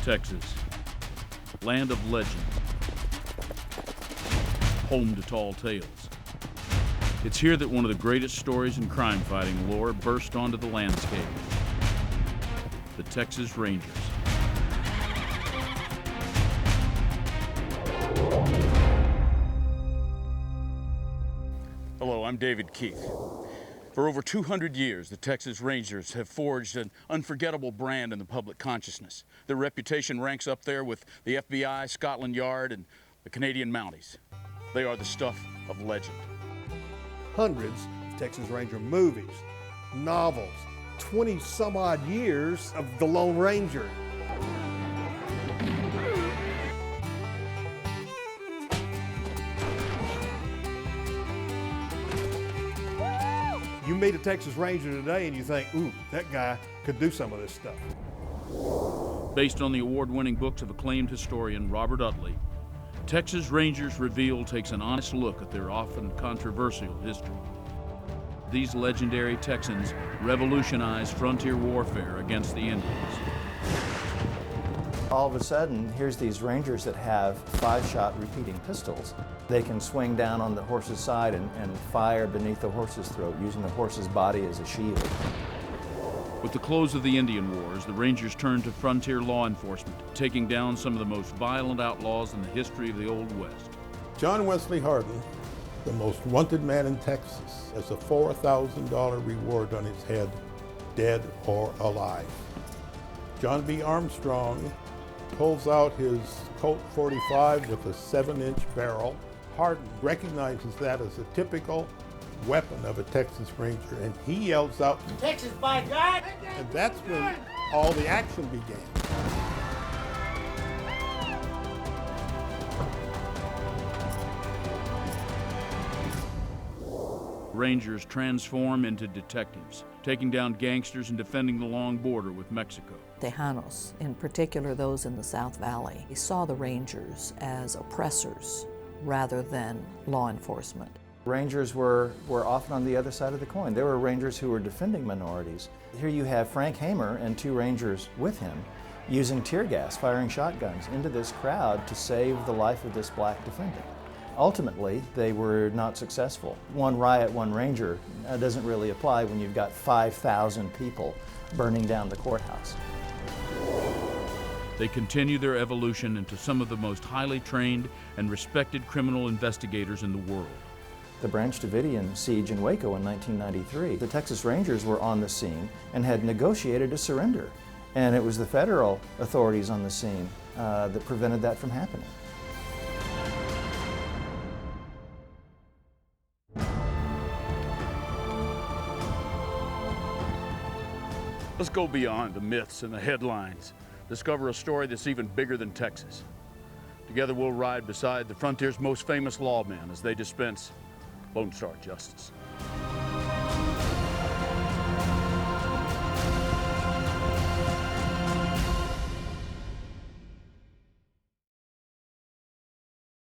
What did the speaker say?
Texas, land of legend, home to tall tales. It's here that one of the greatest stories in crime-fighting lore burst onto the landscape. The Texas Rangers. Hello, I'm David Keith. For over 200 years, the Texas Rangers have forged an unforgettable brand in the public consciousness. Their reputation ranks up there with the FBI, Scotland Yard, and the Canadian Mounties. They are the stuff of legend. Hundreds of Texas Ranger movies, novels, 20 some odd years of the Lone Ranger. You meet a Texas Ranger today and you think, ooh, that guy could do some of this stuff. Based on the award-winning books of acclaimed historian Robert Utley, Texas Rangers Revealed takes an honest look at their often controversial history. These legendary Texans revolutionized frontier warfare against the Indians. All of a sudden, here's these Rangers that have 5-shot repeating pistols. They can swing down on the horse's side and fire beneath the horse's throat, using the horse's body as a shield. With the close of the Indian Wars, the Rangers turned to frontier law enforcement, taking down some of the most violent outlaws in the history of the Old West. John Wesley Hardin, the most wanted man in Texas, has a $4,000 reward on his head, dead or alive. John B. Armstrong pulls out his Colt 45 with a 7-inch barrel. Hardin recognizes that as a typical weapon of a Texas Ranger, and he yells out, "Texas, by God!" And that's when all the action began. Rangers transform into detectives, taking down gangsters and defending the long border with Mexico. Tejanos, in particular those in the South Valley, saw the Rangers as oppressors rather than law enforcement. Rangers were often on the other side of the coin. There were Rangers who were defending minorities. Here you have Frank Hamer and 2 Rangers with him using tear gas, firing shotguns into this crowd to save the life of this black defendant. Ultimately, they were not successful. One riot, one Ranger doesn't really apply when you've got 5,000 people burning down the courthouse. They continue their evolution into some of the most highly trained and respected criminal investigators in the world. The Branch Davidian siege in Waco in 1993, the Texas Rangers were on the scene and had negotiated a surrender. And it was the federal authorities on the scene that prevented that from happening. Let's go beyond the myths and the headlines. Discover a story that's even bigger than Texas. Together we'll ride beside the frontier's most famous lawmen as they dispense Lone Star justice.